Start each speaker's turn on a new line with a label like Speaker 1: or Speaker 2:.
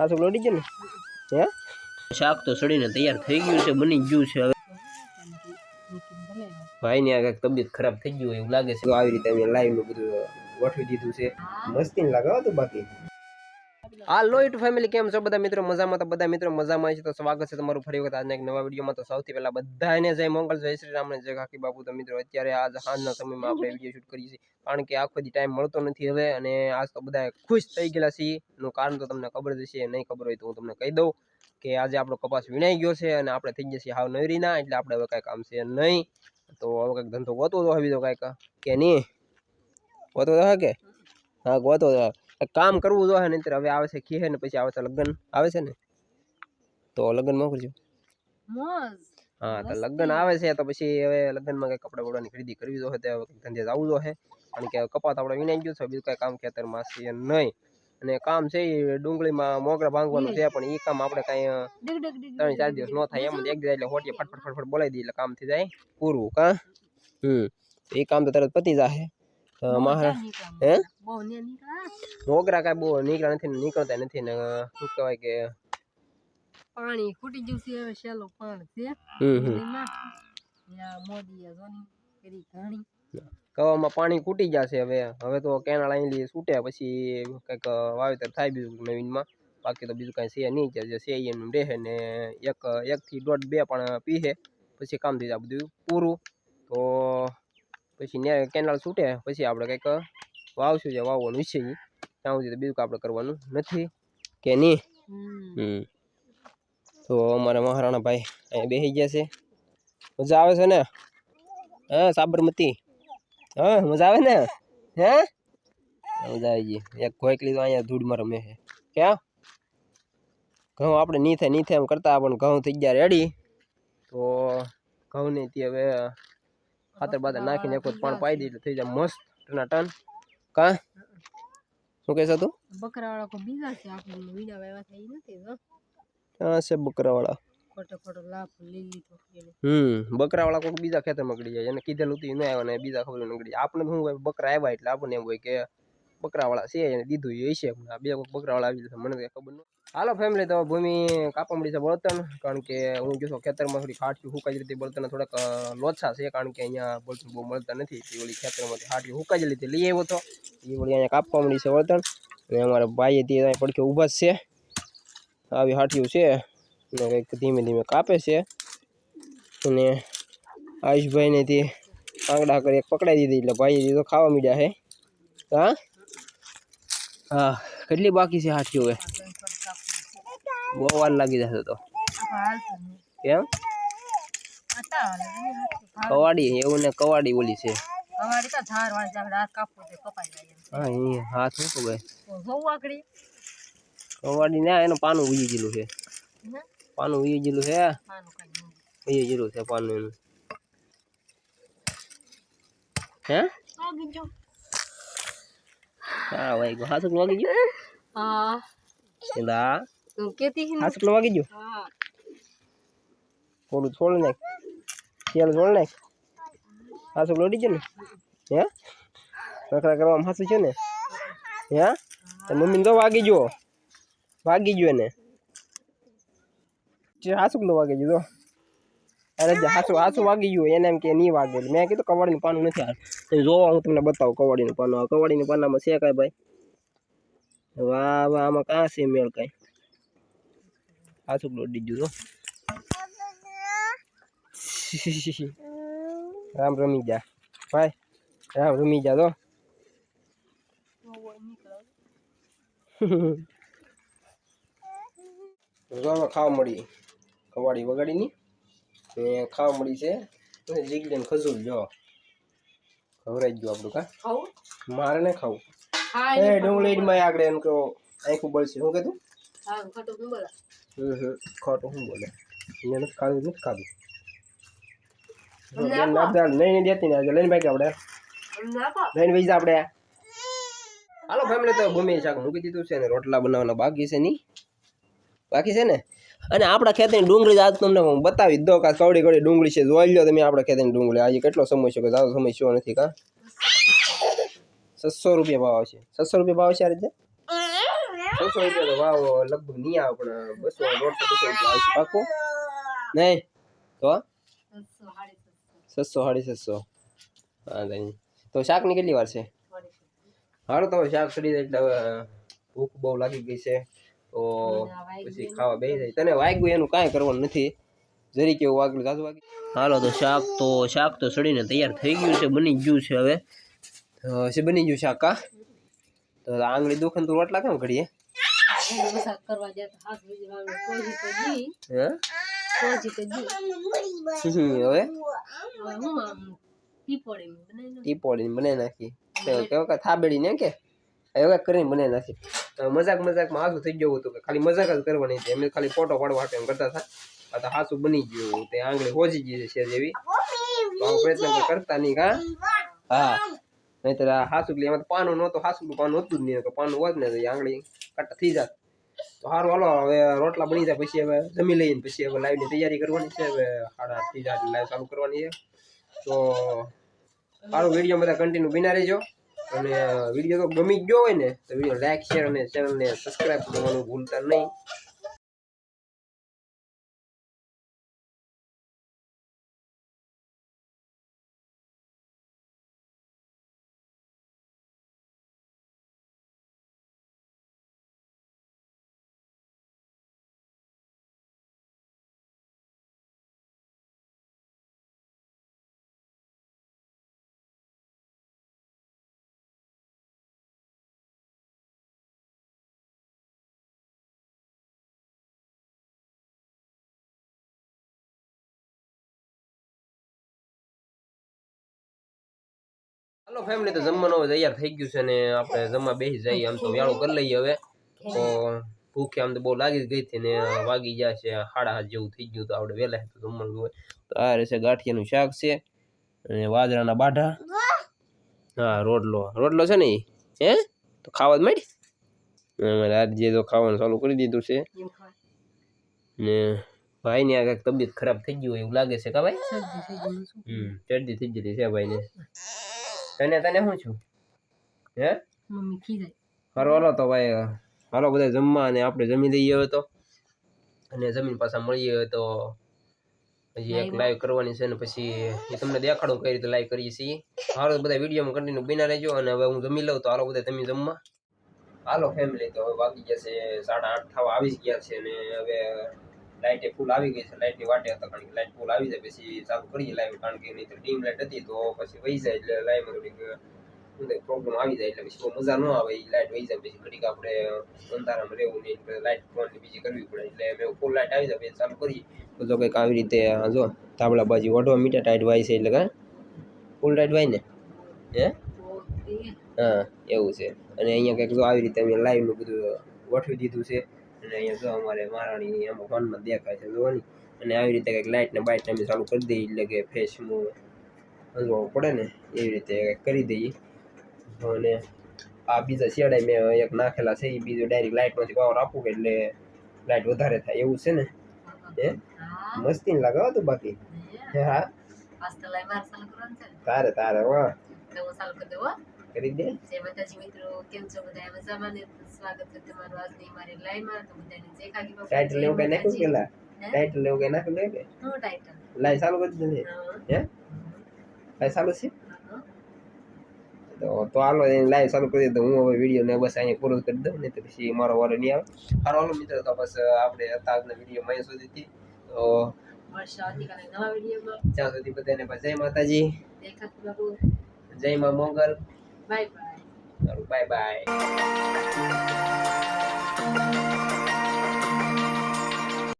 Speaker 1: આ તો લોડી ગયો ને હે શાક તો સડીને તૈયાર થઈ ગયું છે બની ગયું છે હવે ભાઈ ની આ તબિયત ખરાબ થઈ ગયું એવું લાગે છે આવી રીતે અમે લાઈવ નું બધું ગોઠવી દીધું છે મસ્તી ને લાગે તો બાકી હાલો ઇટ ફેમિલી કેમ છો બધા મિત્રો મજામાં તો બધા મિત્રો મજામાં છે તો સ્વાગત છે તમારું ફરી વખત આજના એક નવા વિડીયોમાં તો સૌથી પહેલા બધાને જય મંગળ જય શ્રી રામ ને જય કાકી બાપુ તો મિત્રો અત્યારે આજ સાંજના સમયમાં આપણે વિડીયો શૂટ કરીએ છીએ કારણ કે આખો દી ટાઈમ મળતો નથી હવે અને આજ તો બધા ખુશ થઈ ગયેલા છીએ એનું કારણ તો તમને ખબર જ હશે નહીં ખબર હોય તો હું તમને કહી દઉં કે આજે આપણો કપાસ વીણાઈ ગયો છે અને આપણે થઈ જશે હાવ નવરીના એટલે આપણે હવે કાંઈ કામ છે નહીં તો હવે કંઈક ધંધો ગોતો તો હવે તો કાંઈક કે નહીં ગોતો તો કે હા ગોતો કામ કરવું જોઈએ ને હવે આવે છે ખીહે ને પછી આવે છે લગ્ન આવે છે ને તો લગ્નમાં કરજો હા તો લગ્ન આવે છે તો પછી હવે લગ્નમાં કઈ કપડા બપડાની ખરીદી કરવી જોઈએ તો ધંધે જવું જોઈએ કારણ કે કપાસ આપણે વિનાઈ ગયું છે બીજું કઈ કામ ખેતરમાં છે નહીં અને કામ છે એ ડુંગળીમાં મોગરા ભાંગવાનું છે પણ એ કામ આપણે કઈ 3-4 દિવસ ન થાય એમ એક દિવસ એટલે હોટીએ ફટફટ બોલાવી દઈએ એટલે કામ થઈ જાય પૂરું કા એ કામ તો તરત પતી જાય હે મોગરા કઈ બહુ નીકળતા નથી ને શું કહેવાય કે
Speaker 2: પાણી ખૂટી ગયું છે હવે શેલો પાણ છે મોદી જોની કરી ઘણી
Speaker 1: કવામાં પાણી ખૂટી જશે હવે તો કેનાલ અહીં છૂટે પછી કંઈક વાવેતર થાય બીજું નવીનમાં બાકી તો બીજું કાંઈ છે નહીં જે છે એનું રહે ને 1 થી 1.5-2 પણ પીહે પછી કામ થઈ જાય બધું પૂરું તો પછી કેનાલ છૂટે પછી આપણે કંઈક વાવશું જે વાવવાનું વિશે ત્યાં સુધી તો બીજું આપણે કરવાનું નથી કે નહીં તો અમારા મહારાણા ભાઈ અહીં બેસી ગયા છે મજા આવે છે ને હા સાબરમતી હા મજા આવે ને હે મજા આવી ગઈ એક ઘોઈકલી તો અહીંયા ધૂળમાં રમે છે ક્યાં ઘઉં આપણે નહીં થાય એમ કરતા પણ ઘઉં થઈ ગયા રેડી તો ઘઉં ને તે હવે ખાતર બાતર નાખીને એક પાણી પાઈ દે એટલે થઈ જાય મસ્ત ટનાટન કા શું કહેશો તું
Speaker 2: બકરાવાળા કો બીજા છે આપણે વીડા વાવ્યા છે એ નથી
Speaker 1: ક્યાં છે બકરાવાળા
Speaker 2: ખોટો લાભ લઈ લીધો
Speaker 1: બકરાવાળા કોઈ બીજા ખેતરમાં ગળી જાય એને કીધેલું હતું ન આવ્યા ને બીજા ખબર નગડી આપણે શું હોય બકરા આવ્યા એટલે આપણને એમ હોય કે બકરાવાળા છે એને દીધું એ છે બે બકરાવાળા આવી જશે મને કઈ ખબર ન હાલો ફેમિલી તો ભૂમિ કાપવા મળી છે બળતણ કારણ કે હું જો ખેતરમાં થોડી હાટકી હુકાઈ જતી બળતણ થોડાક લોચા છે કારણ કે અહીંયા બળતણ બહુ મળતા નથી એ ઓલી ખેતરમાંથી હાટકી હુકાઈ જતી લઈ આવ્યો હતો એ વળી અહીંયા કાપવા મળી છે બળતણ અને અમારા ભાઈએ તે પડખે ઊભા જ છે આવી હાટીયું છે કંઈક ધીમે ધીમે કાપે છે અને આયુષભાઈને તે આંગળા કરી એક પકડાઈ દીધી એટલે ભાઈએ દીધો ખાવા મીડ્યા છે હા હા કેટલી બાકી છે હાથીઓ હવે બહુ વાર લાગી જશે તો કેમ કવાડી એવું ને કવાડી ઓલી છે હા એ હાથ શું ખબર કવાડી ના એનું પાનું ઉઈ ગયેલું છે પાનું ઉઈ ગયેલું છે પાનું એનું હે હા ભાઈ હાસુક વાગી ગયું
Speaker 2: હા
Speaker 1: એલા
Speaker 2: તું કેતી હે
Speaker 1: હાસુક વાગી ગયું
Speaker 2: હા
Speaker 1: થોડું છોડ નાખ તેલ છોડ નાખ હાસુક લોડી ગયું ને હે રખડા કરવામાં હાસું છે ને હે તો મમ્મીને તો વાગી ગયો એને હાસુક નો વાગી ગયો અરે હાસું વાગી ગયું એને એમ કે નહીં વાગે મેં કીધું કવાડીનું પાનું નથી હાલ જોવા હું તમને બતાવું કવાડીનું પાનું કવાડીનું પાનામાં છે કાંઈ ભાઈ વાહ વાહ આમાં કાં છે મેળ કાંઈ હાસુક લોડી ગયું રામ રમી જા ભાઈ રામ રમી જા તો ખાવા મળી કવાડી વગાડીની ખાવા મળી છે જીગલી ને ખજૂર જો ખવરાઈ ગયું આપણું કા મારે ને ખાવું ડુંગળી માં આગળ એમ કહો આખું બળશે શું કીધું ખોટું શું બોલે એને નથી ખાધું નહીં દેતી ને લઈને ભાઈ આપણે લઈને ભાઈ આપણે હાલો ફેમિલી તો ભૂમિ શાક મૂકી દીધું છે ને રોટલા બનાવવાના બાકી છે ને અને આપણા ખેતરની ડુંગળી આજ તમને હું બતાવી દો કે કવડી ડુંગળી છે જોઈ લો તમે આપણા ખેતરની ડુંગળી આજે કેટલો સમય છે કે સારો સમય શું નથી કા 600 રૂપિયા ભાવ આવશે 600 રૂપિયા ભાવ છે આ રીતે ₹600 તો ભાવ લગભગ નહીં આવે પણ 200 150 રૂપિયા આવશે પાકું નહીં તો 600 હા નહીં તો શાકની કેટલી વાર છે હારું તો શાક સડી જાય એટલે હવે ભૂખ બહુ લાગી ગઈ છે તો પછી ખાવા બેસી જાય તને વાગ્યું એનું કાંઈ કરવાનું નથી જરી કેવું વાગલું જાજુ વાગી હાલો તો શાક તો સડીને તૈયાર થઈ ગયું છે બની ગયું છે હવે બની ગયું શાક કા તો આંગળી દુખન તું રોટલા કેમ ઘડીએ હવે ટીપોડી બનાવી નાખી કેવા થાબેડી ને કે હવે કરીને બનાવી નાખી મજાકમાં હાસું થઈ ગયું હતું કે ખાલી મજાક જ કરવાની હતી એમને ખાલી ફોટો પાડવા માટે કરતા હતા આ તો હાસું બની ગયું તે આંગળી હોજી ગઈ છે જેવી તો પ્રયત્ન કરતા નહીં કા હા નહીતર હાસું એમાં પાનું નહોતું હાસું પાનું હતું જ નહીં પાનું હોત ને તો આંગળી કટ થઈ જાત તો સારું હાલો હવે રોટલા બની જાય પછી હવે જમી લઈને પછી હવે લાઈવની તૈયારી કરવાની છે હવે 8:30 થઈ જાય લાઈવ ચાલુ કરવાની છે તો સારું વિડીયો બધા કન્ટિન્યુ બિના રહેજો અને વિડીયો તો ગમી ગયો હોય ને તો વિડીયો લાઈક શેર અને ચેનલને સબસ્ક્રાઈબ કરવાનું ભૂલતા નહીં હાલો ફેમિલી તો જમવાનું તૈયાર થઈ ગયું છે ને આપણે જમવા બેસી જઈએ આમ તો વ્યાળું કરી લઈએ હવે તો ભૂખે આમ તો બહુ લાગી ગઈ હતી ને વાગી ગયા છે 7:30 જેવું થઈ ગયું તો આપણે વહેલા તો જમવાનું હોય તો આ રહેશે ગાંઠિયાનું શાક છે અને વાજરાના બાઢા હા રોટલો છે ને હે તો ખાવા જ માંડ અમારે આજે તો ખાવાનું ચાલુ કરી દીધું છે ને ભાઈ ને આ કંઈક તબિયત ખરાબ થઈ ગયું એવું લાગે છે કા ભાઈ શરદી થઈ ગઈ છે ભાઈ ને તને શું છું હે હારો હાલો તો ભાઈ હાલો બધા જમવા અને આપણે જમી લઈએ હવે તો અને જમીન પાછા મળીએ હવે તો હજી એક લાઈવ કરવાની છે ને પછી એ તમને દેખાડું કઈ રીતે લાઈવ કરીએ છીએ હાલો બધા વિડીયોમાં કન્ટિન્યુ બિના રહેજો અને હવે હું જમી લઉં તો હાલો બધા તમે જમવા હાલો ફેમિલી તો હવે વાગી ગયા છે 8:30 થવા આવી જ ગયા છે અને હવે લાઈટ ફૂલ આવી ગઈ છે લાઈટની વાટે હતા કારણ કે લાઈટ ફૂલ આવી જાય પછી ચાલુ કરીએ લાઈવ કારણ કે નહીં તો ડીમ લાઈટ હતી તો પછી વહી જાય એટલે લાઈવમાં થોડીક પ્રોબ્લેમ આવી જાય એટલે પછી બહુ મજા ન આવે એ લાઈટ વહી જાય પછી ઘડીક આપણે અંધારામાં રહેવું નહીં લાઈટ ફોનની બીજી કરવી પડે એટલે મેં ફૂલ લાઈટ આવી જાય પછી ચાલુ કરીએ તો જો કંઈક આવી રીતે જો તાબલા બાજી વઢવા મીટર ટાઈટ વાય છે એટલે કાં ફૂલ ટાઈટ વાય ને હે હા એવું છે અને અહીંયા કંઈક જો આવી રીતે અમે લાઈવનું બધું ગોઠવી દીધું છે અને અહીંયા જો અમારે મહારાણી આમાં ફોનમાં દેખાય છે જોવાની અને આવી રીતે કંઈક લાઇટ ને બાઇટ અમે ચાલુ કરી દઈએ એટલે કે ફેસમાં અંજવાળું પડે ને એવી રીતે કરી દઈએ અને આ બીજા શેડાઈ મેં એક નાખેલા છે એ બીજું ડાયરેક્ટ લાઇટમાંથી પાવર આપું કે એટલે લાઇટ વધારે થાય એવું છે ને હે મસ્તી ને લગાવો તો બાકી હા તારે વાહ કરી દે
Speaker 2: જય માતાજી મિત્રો કેમ છો બધા મજામાં ને સ્વાગત છે તમારું આજની મારી લાઈવમાં તો બધાને જય કાકી બાપા
Speaker 1: ટાઇટલ લેવું કઈ નાખ્યું પેલા ટાઇટલ લેવું કઈ નાખ્યું લે કે
Speaker 2: નો ટાઇટલ
Speaker 1: લાઈવ ચાલુ કરી દીધી હે લાઈવ ચાલુ છે તો હાલો લાઈવ ચાલુ કરી દે તો હું હવે વિડીયો ને બસ અહીંયા પૂરો કરી દઉં ને તો પછી મારો વારો નહીં આવે હાલો મિત્રો તો બસ આપણે અત્યારના વિડીયો માં સુધીથી તો
Speaker 2: આવતીકાલે નવા વિડીયોમાં
Speaker 1: ત્યાં સુધી બધાને જય માતાજી
Speaker 2: જય કાકી બાપુ
Speaker 1: જય માં Mogal
Speaker 2: bye bye
Speaker 1: bye by